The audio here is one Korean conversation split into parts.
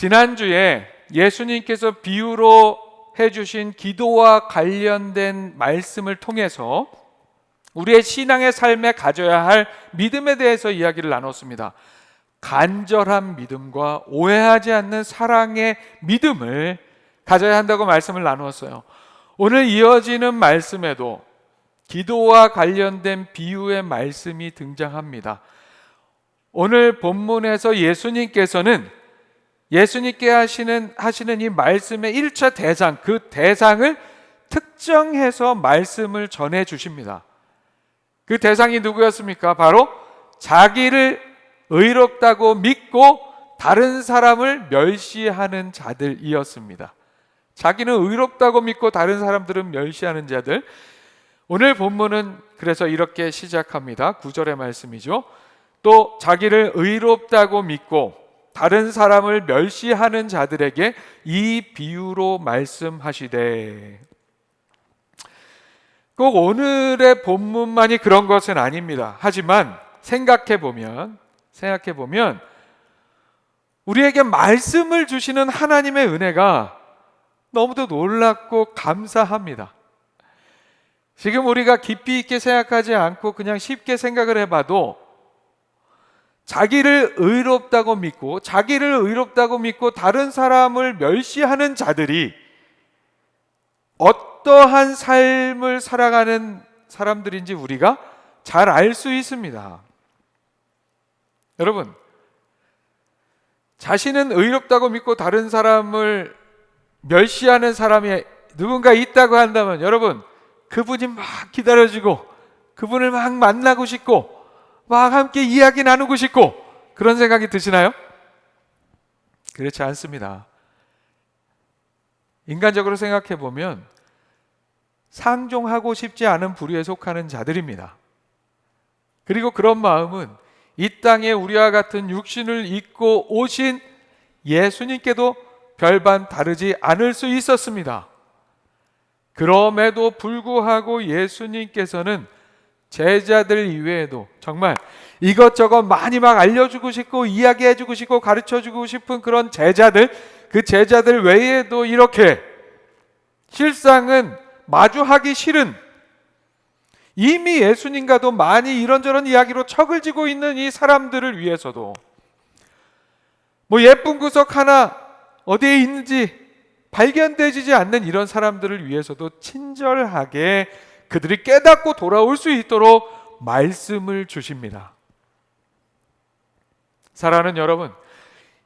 지난주에 예수님께서 비유로 해주신 기도와 관련된 말씀을 통해서 우리의 신앙의 삶에 가져야 할 믿음에 대해서 이야기를 나눴습니다. 간절한 믿음과 오해하지 않는 사랑의 믿음을 가져야 한다고 말씀을 나누었어요. 오늘 이어지는 말씀에도 기도와 관련된 비유의 말씀이 등장합니다. 오늘 본문에서 예수님께 하시는 이 말씀의 1차 대상, 그 대상을 특정해서 말씀을 전해 주십니다. 그 대상이 누구였습니까? 바로 자기를 의롭다고 믿고 다른 사람을 멸시하는 자들이었습니다. 자기는 의롭다고 믿고 다른 사람들은 멸시하는 자들. 오늘 본문은 그래서 이렇게 시작합니다. 9절의 말씀이죠. 또 자기를 의롭다고 믿고 다른 사람을 멸시하는 자들에게 이 비유로 말씀하시되. 꼭 오늘의 본문만이 그런 것은 아닙니다. 하지만 생각해 보면 우리에게 말씀을 주시는 하나님의 은혜가 너무도 놀랍고 감사합니다. 지금 우리가 깊이 있게 생각하지 않고 그냥 쉽게 생각을 해봐도 자기를 의롭다고 믿고 다른 사람을 멸시하는 자들이 어떠한 삶을 살아가는 사람들인지 우리가 잘 알 수 있습니다. 여러분, 자신은 의롭다고 믿고 다른 사람을 멸시하는 사람이 누군가 있다고 한다면 여러분, 그분이 막 기다려지고 그분을 막 만나고 싶고 막 함께 이야기 나누고 싶고 그런 생각이 드시나요? 그렇지 않습니다. 인간적으로 생각해 보면 상종하고 싶지 않은 부류에 속하는 자들입니다. 그리고 그런 마음은 이 땅에 우리와 같은 육신을 입고 오신 예수님께도 별반 다르지 않을 수 있었습니다. 그럼에도 불구하고 예수님께서는 제자들 이외에도 정말 이것저것 많이 막 알려주고 싶고 이야기해주고 싶고 가르쳐주고 싶은 그런 제자들, 그 제자들 외에도 이렇게 실상은 마주하기 싫은, 이미 예수님과도 많이 이런저런 이야기로 척을 지고 있는 이 사람들을 위해서도 뭐 예쁜 구석 하나 어디에 있는지 발견되지 않는 이런 사람들을 위해서도 친절하게 그들이 깨닫고 돌아올 수 있도록 말씀을 주십니다. 사랑하는 여러분,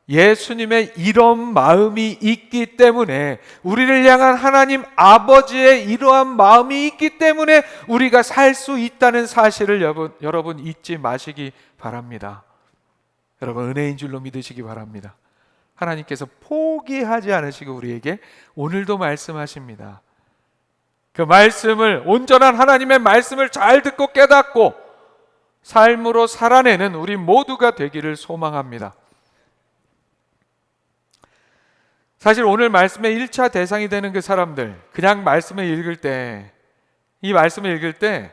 예수님의 이런 마음이 있기 때문에, 우리를 향한 하나님 아버지의 이러한 마음이 있기 때문에 우리가 살 수 있다는 사실을 여러분 잊지 마시기 바랍니다. 여러분, 은혜인 줄로 믿으시기 바랍니다. 하나님께서 포기하지 않으시고 우리에게 오늘도 말씀하십니다. 그 말씀을, 온전한 하나님의 말씀을 잘 듣고 깨닫고 삶으로 살아내는 우리 모두가 되기를 소망합니다. 사실 오늘 말씀의 1차 대상이 되는 그 사람들, 그냥 말씀을 읽을 때, 이 말씀을 읽을 때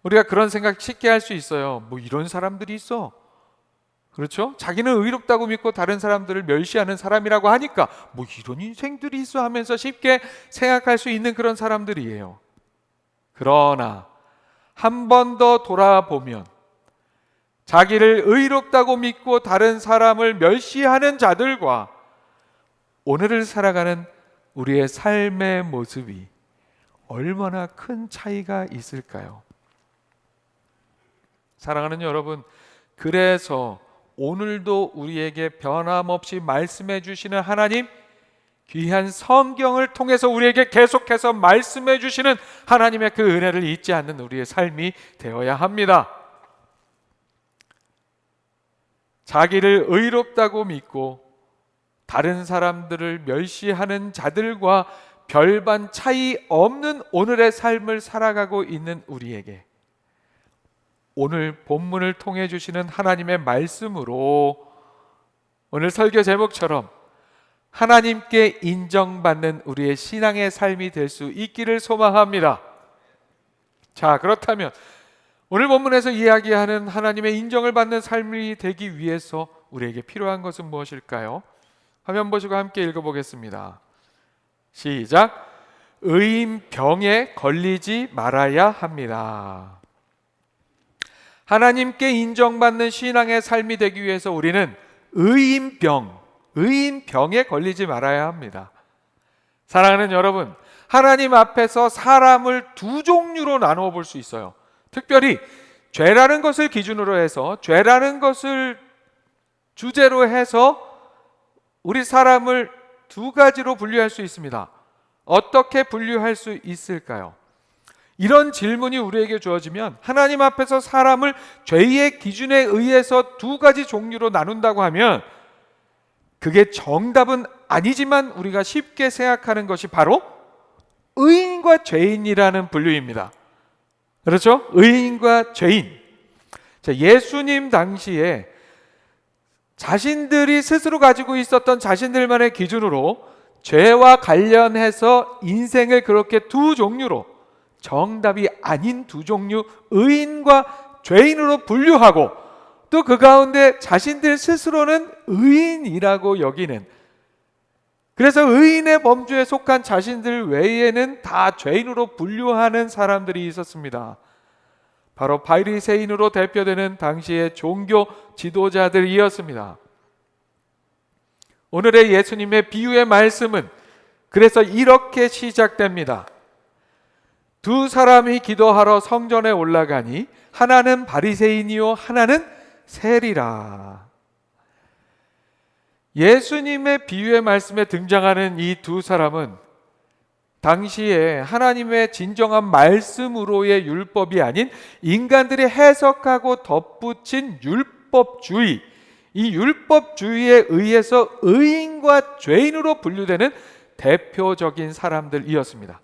우리가 그런 생각 쉽게 할 수 있어요. 뭐 이런 사람들이 있어. 그렇죠? 자기는 의롭다고 믿고 다른 사람들을 멸시하는 사람이라고 하니까 뭐 이런 인생들이 있어 하면서 쉽게 생각할 수 있는 그런 사람들이에요. 그러나 한 번 더 돌아보면 자기를 의롭다고 믿고 다른 사람을 멸시하는 자들과 오늘을 살아가는 우리의 삶의 모습이 얼마나 큰 차이가 있을까요? 사랑하는 여러분, 그래서 오늘도 우리에게 변함없이 말씀해 주시는 하나님, 귀한 성경을 통해서 우리에게 계속해서 말씀해 주시는 하나님의 그 은혜를 잊지 않는 우리의 삶이 되어야 합니다. 자기를 의롭다고 믿고 다른 사람들을 멸시하는 자들과 별반 차이 없는 오늘의 삶을 살아가고 있는 우리에게 오늘 본문을 통해 주시는 하나님의 말씀으로 오늘 설교 제목처럼 하나님께 인정받는 우리의 신앙의 삶이 될 수 있기를 소망합니다. 자, 그렇다면 오늘 본문에서 이야기하는 하나님의 인정을 받는 삶이 되기 위해서 우리에게 필요한 것은 무엇일까요? 화면 보시고 함께 읽어보겠습니다. 시작. 의인병에 걸리지 말아야 합니다. 하나님께 인정받는 신앙의 삶이 되기 위해서 우리는 의인병에 걸리지 말아야 합니다. 사랑하는 여러분, 하나님 앞에서 사람을 두 종류로 나누어 볼 수 있어요. 특별히 죄라는 것을 기준으로 해서, 죄라는 것을 주제로 해서 우리 사람을 두 가지로 분류할 수 있습니다. 어떻게 분류할 수 있을까요? 이런 질문이 우리에게 주어지면 하나님 앞에서 사람을 죄의 기준에 의해서 두 가지 종류로 나눈다고 하면 그게 정답은 아니지만 우리가 쉽게 생각하는 것이 바로 의인과 죄인이라는 분류입니다. 그렇죠? 의인과 죄인. 자, 예수님 당시에 자신들이 스스로 가지고 있었던 자신들만의 기준으로 죄와 관련해서 인생을 그렇게 두 종류로, 정답이 아닌 두 종류, 의인과 죄인으로 분류하고 또 그 가운데 자신들 스스로는 의인이라고 여기는, 그래서 의인의 범주에 속한 자신들 외에는 다 죄인으로 분류하는 사람들이 있었습니다. 바로 바리새인으로 대표되는 당시의 종교 지도자들이었습니다. 오늘의 예수님의 비유의 말씀은 그래서 이렇게 시작됩니다. 두 사람이 기도하러 성전에 올라가니 하나는 바리새인이요 하나는 세리라. 예수님의 비유의 말씀에 등장하는 이 두 사람은 당시에 하나님의 진정한 말씀으로의 율법이 아닌 인간들이 해석하고 덧붙인 율법주의, 이 율법주의에 의해서 의인과 죄인으로 분류되는 대표적인 사람들이었습니다.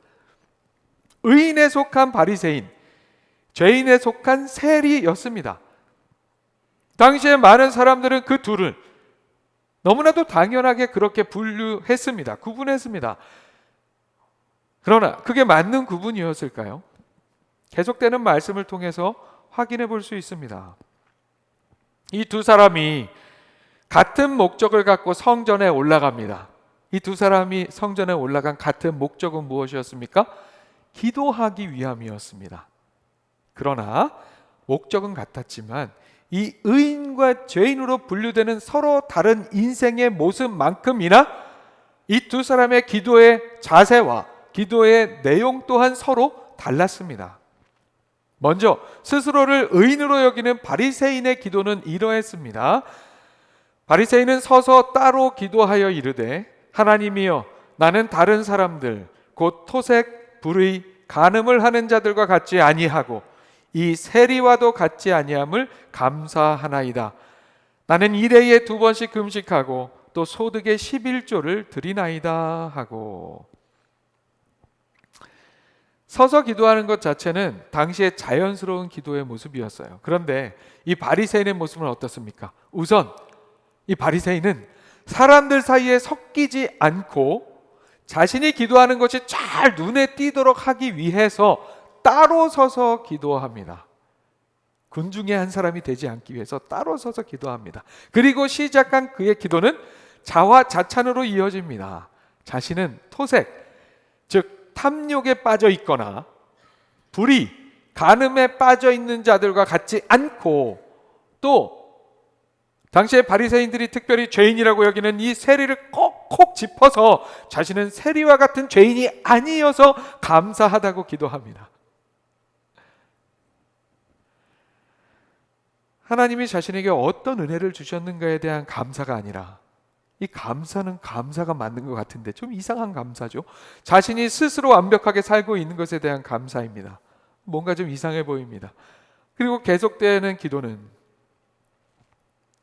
의인에 속한 바리새인, 죄인에 속한 세리였습니다. 당시에 많은 사람들은 그 둘을 너무나도 당연하게 그렇게 분류했습니다. 구분했습니다. 그러나 그게 맞는 구분이었을까요? 계속되는 말씀을 통해서 확인해 볼 수 있습니다. 이 두 사람이 같은 목적을 갖고 성전에 올라갑니다. 이 두 사람이 성전에 올라간 같은 목적은 무엇이었습니까? 기도하기 위함이었습니다. 그러나 목적은 같았지만 이 의인과 죄인으로 분류되는 서로 다른 인생의 모습만큼이나 이 두 사람의 기도의 자세와 기도의 내용 또한 서로 달랐습니다. 먼저 스스로를 의인으로 여기는 바리새인의 기도는 이러했습니다. 바리새인은 서서 따로 기도하여 이르되 하나님이여 나는 다른 사람들 곧 토색, 불의, 간음을 하는 자들과 같지 아니하고 이 세리와도 같지 아니함을 감사하나이다. 나는 일해에 2번씩 금식하고 또 소득의 11조를 드리나이다 하고. 서서 기도하는 것 자체는 당시의 자연스러운 기도의 모습이었어요. 그런데 이 바리새인의 모습은 어떻습니까? 우선 이 바리새인은 사람들 사이에 섞이지 않고 자신이 기도하는 것이 잘 눈에 띄도록 하기 위해서 따로 서서 기도합니다. 군중의 한 사람이 되지 않기 위해서 따로 서서 기도합니다. 그리고 시작한 그의 기도는 자화자찬으로 이어집니다. 자신은 토색, 즉 탐욕에 빠져 있거나 불의, 간음에 빠져 있는 자들과 같지 않고 또 당시에 바리새인들이 특별히 죄인이라고 여기는 이 세리를 콕콕 짚어서 자신은 세리와 같은 죄인이 아니어서 감사하다고 기도합니다. 하나님이 자신에게 어떤 은혜를 주셨는가에 대한 감사가 아니라 이 감사는 감사가 맞는 것 같은데 좀 이상한 감사죠. 자신이 스스로 완벽하게 살고 있는 것에 대한 감사입니다. 뭔가 좀 이상해 보입니다. 그리고 계속되는 기도는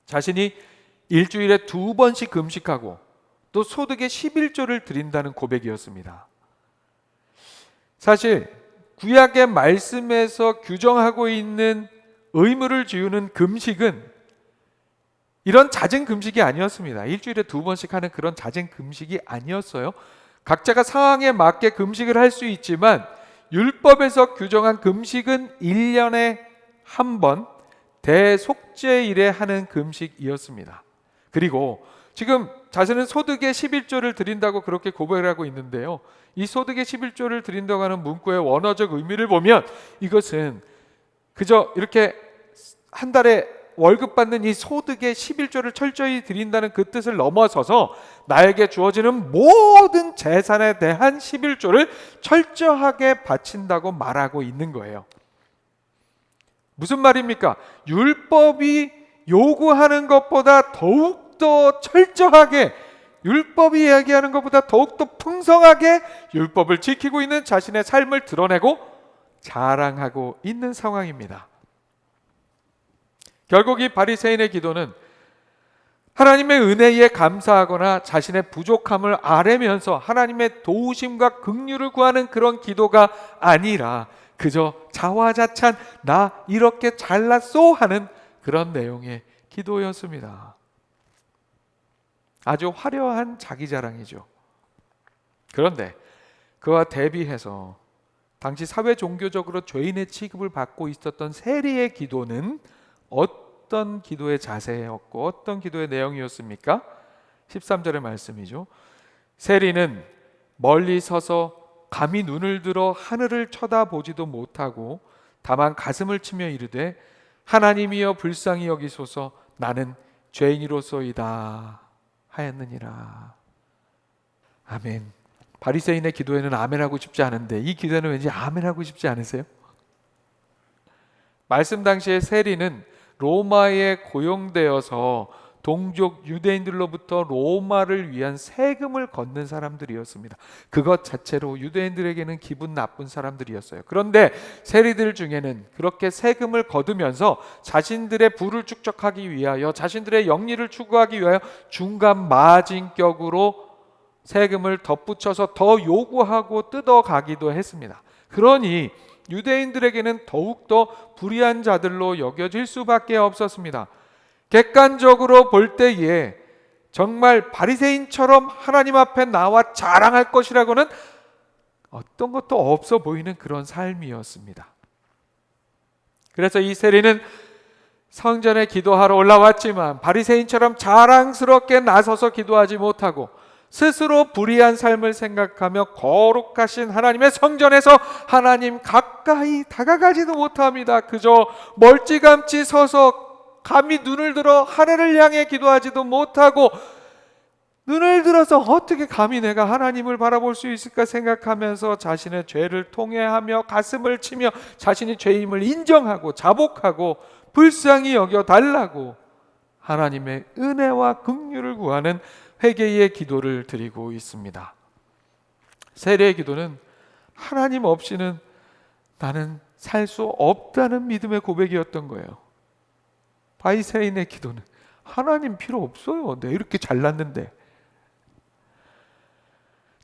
자신이 일주일에 2번씩 금식하고 또 소득의 11조를 드린다는 고백이었습니다. 사실 구약의 말씀에서 규정하고 있는 의무를 지우는 금식은 이런 잦은 금식이 아니었습니다. 일주일에 2번씩 하는 그런 잦은 금식이 아니었어요. 각자가 상황에 맞게 금식을 할 수 있지만 율법에서 규정한 금식은 1년에 한 번 대속죄일에 하는 금식이었습니다. 그리고 지금 자신은 소득의 11조를 드린다고 그렇게 고백을 하고 있는데요. 이 소득의 11조를 드린다고 하는 문구의 원어적 의미를 보면 이것은 그저 이렇게 한 달에 월급 받는 이 소득의 11조를 철저히 드린다는 그 뜻을 넘어서서 나에게 주어지는 모든 재산에 대한 11조를 철저하게 바친다고 말하고 있는 거예요. 무슨 말입니까? 율법이 요구하는 것보다 더욱더 철저하게, 율법이 이야기하는 것보다 더욱더 풍성하게 율법을 지키고 있는 자신의 삶을 드러내고 자랑하고 있는 상황입니다. 결국 이 바리새인의 기도는 하나님의 은혜에 감사하거나 자신의 부족함을 아뢰면서 하나님의 도우심과 긍휼을 구하는 그런 기도가 아니라 그저 자화자찬, 나 이렇게 잘났소 하는 그런 내용의 기도였습니다. 아주 화려한 자기 자랑이죠. 그런데 그와 대비해서 당시 사회 종교적으로 죄인의 취급을 받고 있었던 세리의 기도는 어떤 기도의 자세였고 어떤 기도의 내용이었습니까? 13절의 말씀이죠. 세리는 멀리 서서 감히 눈을 들어 하늘을 쳐다보지도 못하고 다만 가슴을 치며 이르되 하나님이여 불쌍히 여기소서 나는 죄인이로소이다 하였느니라. 아멘. 바리새인의 기도에는 아멘하고 싶지 않은데 이 기도에는 왠지 아멘하고 싶지 않으세요? 말씀 당시에 세리는 로마에 고용되어서 동족 유대인들로부터 로마를 위한 세금을 걷는 사람들이었습니다. 그것 자체로 유대인들에게는 기분 나쁜 사람들이었어요. 그런데 세리들 중에는 그렇게 세금을 거두면서 자신들의 부를 축적하기 위하여, 자신들의 영리를 추구하기 위하여 중간 마진격으로 세금을 덧붙여서 더 요구하고 뜯어가기도 했습니다. 그러니 유대인들에게는 더욱더 불의한 자들로 여겨질 수밖에 없었습니다. 객관적으로 볼 때에 정말 바리새인처럼 하나님 앞에 나와 자랑할 것이라고는 어떤 것도 없어 보이는 그런 삶이었습니다. 그래서 이 세리는 성전에 기도하러 올라왔지만 바리새인처럼 자랑스럽게 나서서 기도하지 못하고 스스로 불의한 삶을 생각하며 거룩하신 하나님의 성전에서 하나님 가까이 다가가지도 못합니다. 그저 멀찌감치 서서 감히 눈을 들어 하늘을 향해 기도하지도 못하고 눈을 들어서 어떻게 감히 내가 하나님을 바라볼 수 있을까 생각하면서 자신의 죄를 통회하며 가슴을 치며 자신이 죄임을 인정하고 자복하고 불쌍히 여겨달라고 하나님의 은혜와 긍휼을 구하는 회개의 기도를 드리고 있습니다. 세례의 기도는 하나님 없이는 나는 살 수 없다는 믿음의 고백이었던 거예요. 바리새인의 기도는 하나님 필요 없어요. 내가 이렇게 잘났는데.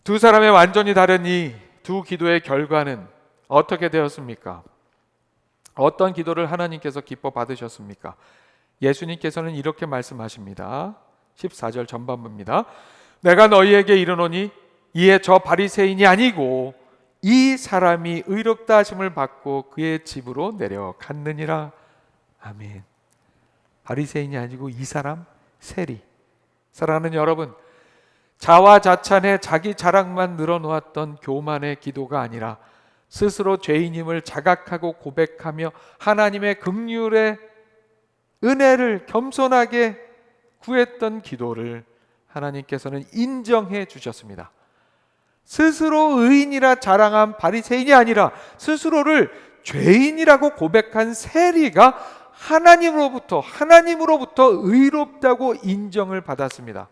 두 사람의 완전히 다른 이 두 기도의 결과는 어떻게 되었습니까? 어떤 기도를 하나님께서 기뻐 받으셨습니까? 예수님께서는 이렇게 말씀하십니다. 14절 전반부입니다. 내가 너희에게 이르노니 이에 저 바리새인이 아니고 이 사람이 의롭다 하심을 받고 그의 집으로 내려갔느니라. 아멘. 바리새인이 아니고 이 사람, 세리. 사랑하는 여러분, 자화자찬에 자기 자랑만 늘어놓았던 교만의 기도가 아니라 스스로 죄인임을 자각하고 고백하며 하나님의 긍휼의 은혜를 겸손하게 구했던 기도를 하나님께서는 인정해 주셨습니다. 스스로 의인이라 자랑한 바리새인이 아니라 스스로를 죄인이라고 고백한 세리가 하나님으로부터 의롭다고 인정을 받았습니다.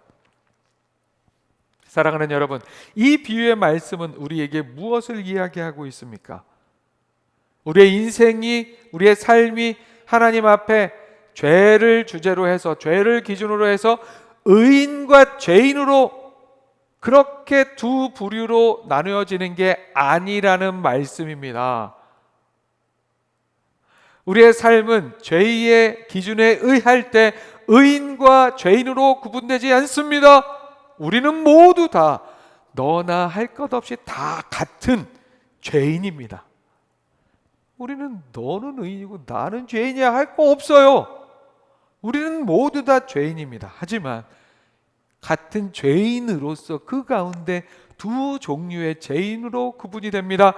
사랑하는 여러분, 이 비유의 말씀은 우리에게 무엇을 이야기하고 있습니까? 우리의 인생이, 우리의 삶이 하나님 앞에 죄를 주제로 해서, 죄를 기준으로 해서 의인과 죄인으로 그렇게 두 부류로 나누어지는 게 아니라는 말씀입니다. 우리의 삶은 죄의 기준에 의할 때 의인과 죄인으로 구분되지 않습니다. 우리는 모두 다 너나 할 것 없이 다 같은 죄인입니다. 우리는 너는 의인이고 나는 죄인이야 할 거 없어요. 우리는 모두 다 죄인입니다. 하지만 같은 죄인으로서 그 가운데 두 종류의 죄인으로 구분이 됩니다.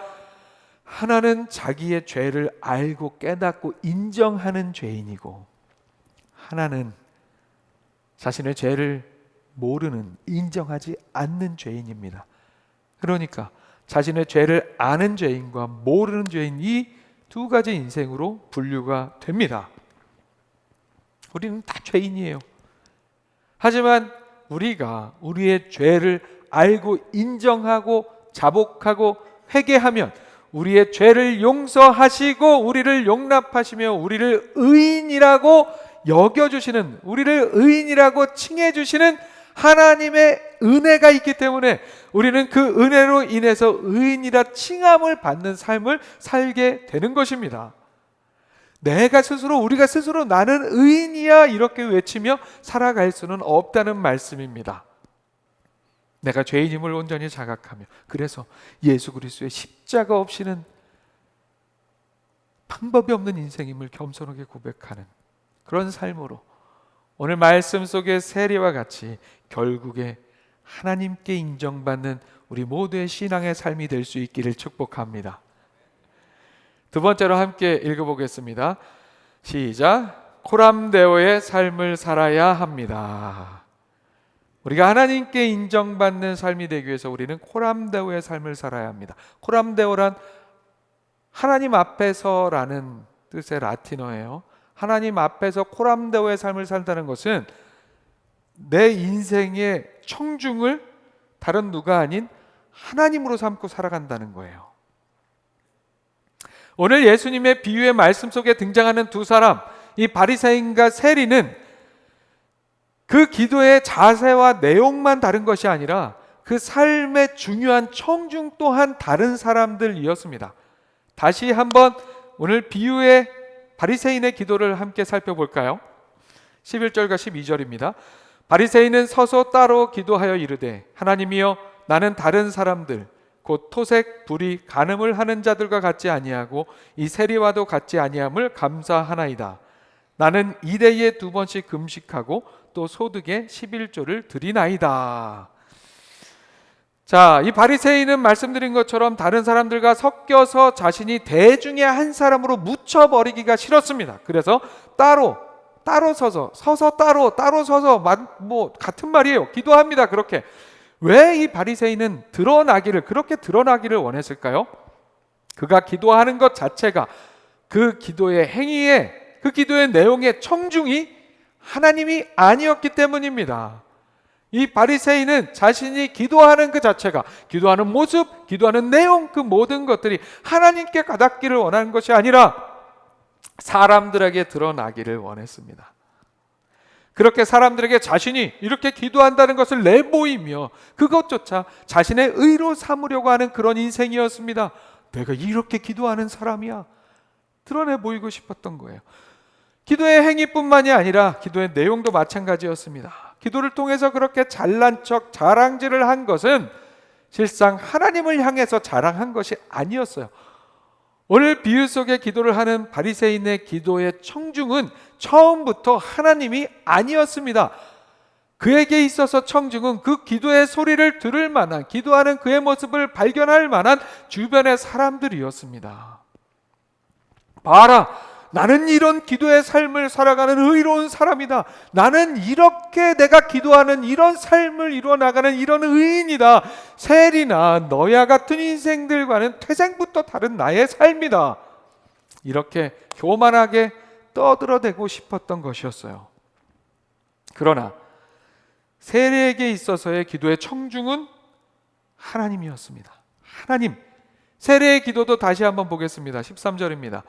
하나는 자기의 죄를 알고 깨닫고 인정하는 죄인이고, 하나는 자신의 죄를 모르는, 인정하지 않는 죄인입니다. 그러니까 자신의 죄를 아는 죄인과 모르는 죄인, 이 두 가지 인생으로 분류가 됩니다. 우리는 다 죄인이에요. 하지만 우리가 우리의 죄를 알고 인정하고 자복하고 회개하면 우리의 죄를 용서하시고 우리를 용납하시며 우리를 의인이라고 여겨주시는, 우리를 의인이라고 칭해주시는 하나님의 은혜가 있기 때문에 우리는 그 은혜로 인해서 의인이라 칭함을 받는 삶을 살게 되는 것입니다. 우리가 스스로 나는 의인이야 이렇게 외치며 살아갈 수는 없다는 말씀입니다. 내가 죄인임을 온전히 자각하며, 그래서 예수 그리스도의 십자가 없이는 방법이 없는 인생임을 겸손하게 고백하는 그런 삶으로 오늘 말씀 속의 세리와 같이 결국에 하나님께 인정받는 우리 모두의 신앙의 삶이 될 수 있기를 축복합니다. 두 번째로 함께 읽어보겠습니다. 시작. 코람데오의 삶을 살아야 합니다. 우리가 하나님께 인정받는 삶이 되기 위해서 우리는 코람데오의 삶을 살아야 합니다. 코람데오란 하나님 앞에서라는 뜻의 라틴어예요. 하나님 앞에서 코람데오의 삶을 산다는 것은 내 인생의 청중을 다른 누가 아닌 하나님으로 삼고 살아간다는 거예요. 오늘 예수님의 비유의 말씀 속에 등장하는 두 사람, 이 바리새인과 세리는 그 기도의 자세와 내용만 다른 것이 아니라 그 삶의 중요한 청중 또한 다른 사람들이었습니다. 다시 한번 오늘 비유의 바리새인의 기도를 함께 살펴볼까요? 11절과 12절입니다. 바리새인은 서서 따로 기도하여 이르되, 하나님이여, 나는 다른 사람들 곧 토색, 불의, 간음을 하는 자들과 같지 아니하고 이 세리와도 같지 아니함을 감사하나이다. 나는 이대에 2번씩 금식하고 또 소득의 11조를 드리나이다. 자, 이 바리새인은 말씀드린 것처럼 다른 사람들과 섞여서 자신이 대중의 한 사람으로 묻혀버리기가 싫었습니다. 그래서 따로 서서 따로 서서 같은 말이에요. 기도합니다. 그렇게. 왜 이 바리새인은 그렇게 드러나기를 원했을까요? 그가 기도하는 것 자체가 그 기도의 행위에, 그 기도의 내용의 청중이 하나님이 아니었기 때문입니다. 이 바리새인은 자신이 기도하는 그 자체가, 기도하는 모습, 기도하는 내용, 그 모든 것들이 하나님께 가닿기를 원하는 것이 아니라 사람들에게 드러나기를 원했습니다. 그렇게 사람들에게 자신이 이렇게 기도한다는 것을 내보이며 그것조차 자신의 의로 삼으려고 하는 그런 인생이었습니다. 내가 이렇게 기도하는 사람이야, 드러내 보이고 싶었던 거예요. 기도의 행위뿐만이 아니라 기도의 내용도 마찬가지였습니다. 기도를 통해서 그렇게 잘난 척 자랑질을 한 것은 실상 하나님을 향해서 자랑한 것이 아니었어요. 오늘 비유 속의 기도를 하는 바리새인의 기도의 청중은 처음부터 하나님이 아니었습니다. 그에게 있어서 청중은 그 기도의 소리를 들을 만한, 기도하는 그의 모습을 발견할 만한 주변의 사람들이었습니다. 봐라, 나는 이런 기도의 삶을 살아가는 의로운 사람이다. 나는 이렇게 내가 기도하는 이런 삶을 이루어 나가는 이런 의인이다. 세리나 너야 같은 인생들과는 태생부터 다른 나의 삶이다. 이렇게 교만하게 떠들어대고 싶었던 것이었어요. 그러나 세리에게 있어서의 기도의 청중은 하나님이었습니다. 하나님. 세리의 기도도 다시 한번 보겠습니다. 13절입니다.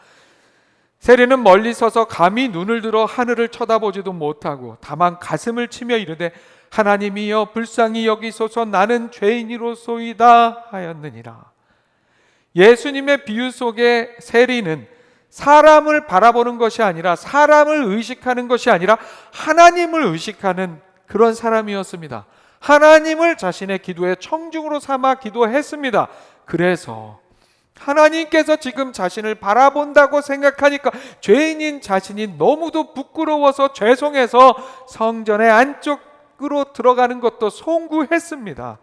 세리는 멀리 서서 감히 눈을 들어 하늘을 쳐다보지도 못하고 다만 가슴을 치며 이르되, 하나님이여 불쌍히 여기소서, 나는 죄인이로소이다 하였느니라. 예수님의 비유 속의 세리는 사람을 바라보는 것이 아니라, 사람을 의식하는 것이 아니라 하나님을 의식하는 그런 사람이었습니다. 하나님을 자신의 기도의 청중으로 삼아 기도했습니다. 그래서 하나님께서 지금 자신을 바라본다고 생각하니까 죄인인 자신이 너무도 부끄러워서 죄송해서 성전의 안쪽 밖으로 들어가는 것도 송구했습니다.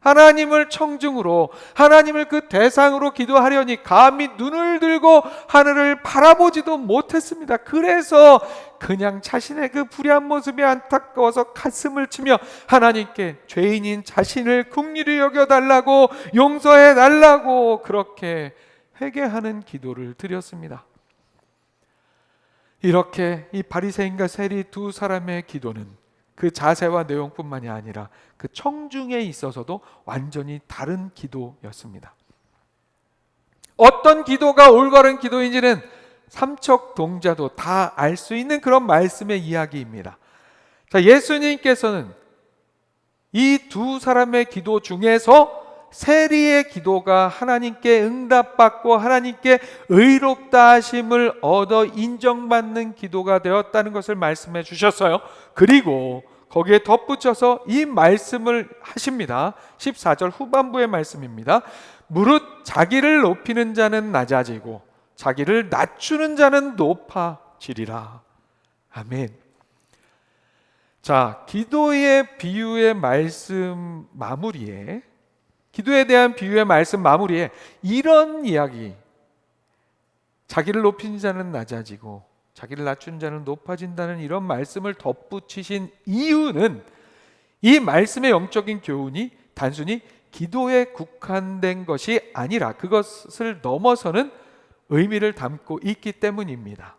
하나님을 청중으로, 하나님을 그 대상으로 기도하려니 감히 눈을 들고 하늘을 바라보지도 못했습니다. 그래서 그냥 자신의 그 불의한 모습이 안타까워서 가슴을 치며 하나님께 죄인인 자신을 긍휼히 여겨달라고, 용서해달라고 그렇게 회개하는 기도를 드렸습니다. 이렇게 이 바리새인과 세리 두 사람의 기도는 그 자세와 내용뿐만이 아니라 그 청중에 있어서도 완전히 다른 기도였습니다. 어떤 기도가 올바른 기도인지는 삼척동자도 다 알 수 있는 그런 말씀의 이야기입니다. 자, 예수님께서는 이 두 사람의 기도 중에서 세리의 기도가 하나님께 응답받고 하나님께 의롭다 하심을 얻어 인정받는 기도가 되었다는 것을 말씀해 주셨어요. 그리고 거기에 덧붙여서 이 말씀을 하십니다. 14절 후반부의 말씀입니다. 무릇 자기를 높이는 자는 낮아지고 자기를 낮추는 자는 높아지리라. 아멘. 자, 기도의 비유의 말씀 마무리에, 기도에 대한 비유의 말씀 마무리에 이런 이야기, 자기를 높이는 자는 낮아지고 자기를 낮춘 자는 높아진다는 이런 말씀을 덧붙이신 이유는 이 말씀의 영적인 교훈이 단순히 기도에 국한된 것이 아니라 그것을 넘어서는 의미를 담고 있기 때문입니다.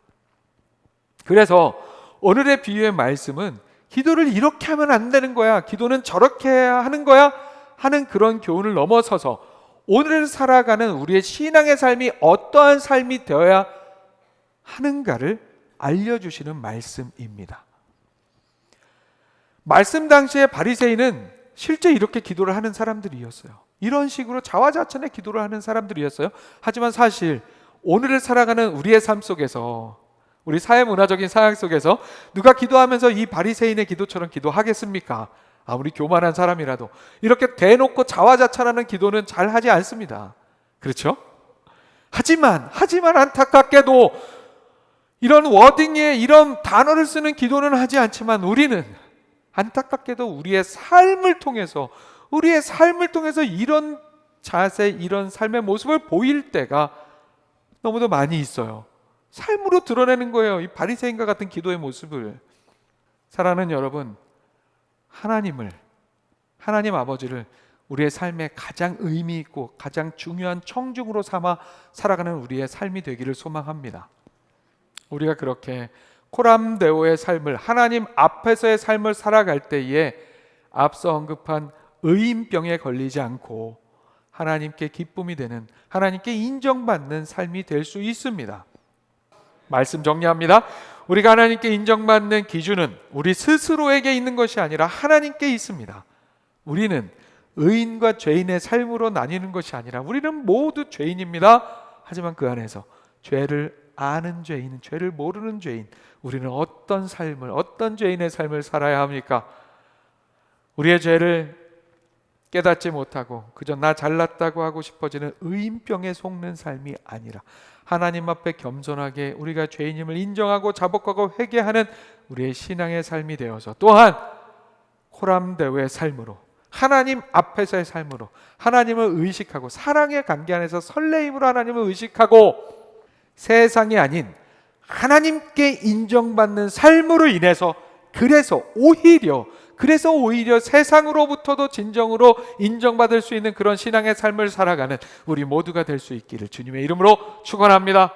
그래서 오늘의 비유의 말씀은 기도를 이렇게 하면 안 되는 거야, 기도는 저렇게 해야 하는 거야 하는 그런 교훈을 넘어서서 오늘 살아가는 우리의 신앙의 삶이 어떠한 삶이 되어야 하는가를 알려주시는 말씀입니다. 말씀 당시에 바리새인은 실제 이렇게 기도를 하는 사람들이었어요. 이런 식으로 자화자찬의 기도를 하는 사람들이었어요. 하지만 사실 오늘을 살아가는 우리의 삶 속에서, 우리 사회문화적인 상황 속에서 누가 기도하면서 이 바리새인의 기도처럼 기도하겠습니까? 아무리 교만한 사람이라도 이렇게 대놓고 자화자찬하는 기도는 잘 하지 않습니다. 그렇죠? 하지만 안타깝게도 이런 워딩에 이런 단어를 쓰는 기도는 하지 않지만 우리는 안타깝게도 우리의 삶을 통해서 이런 자세, 이런 삶의 모습을 보일 때가 너무도 많이 있어요. 삶으로 드러내는 거예요. 이 바리새인과 같은 기도의 모습을. 사랑하는 여러분, 하나님 아버지를 우리의 삶에 가장 의미 있고 가장 중요한 청중으로 삼아 살아가는 우리의 삶이 되기를 소망합니다. 우리가 그렇게 코람데오의 삶을, 하나님 앞에서의 삶을 살아갈 때에 앞서 언급한 의인병에 걸리지 않고 하나님께 기쁨이 되는, 하나님께 인정받는 삶이 될 수 있습니다. 말씀 정리합니다. 우리가 하나님께 인정받는 기준은 우리 스스로에게 있는 것이 아니라 하나님께 있습니다. 우리는 의인과 죄인의 삶으로 나뉘는 것이 아니라 우리는 모두 죄인입니다. 하지만 그 안에서 죄를 아는 죄인, 죄를 모르는 죄인, 우리는 어떤 삶을, 어떤 죄인의 삶을 살아야 합니까? 우리의 죄를 깨닫지 못하고 그저 나 잘났다고 하고 싶어지는 의인병에 속는 삶이 아니라 하나님 앞에 겸손하게 우리가 죄인임을 인정하고 자복하고 회개하는 우리의 신앙의 삶이 되어서, 또한 코람데오의 삶으로, 하나님 앞에서의 삶으로 하나님을 의식하고 사랑의 관계 안에서 설레임으로 하나님을 의식하고 세상이 아닌 하나님께 인정받는 삶으로 인해서 그래서 오히려 세상으로부터도 진정으로 인정받을 수 있는 그런 신앙의 삶을 살아가는 우리 모두가 될 수 있기를 주님의 이름으로 축원합니다.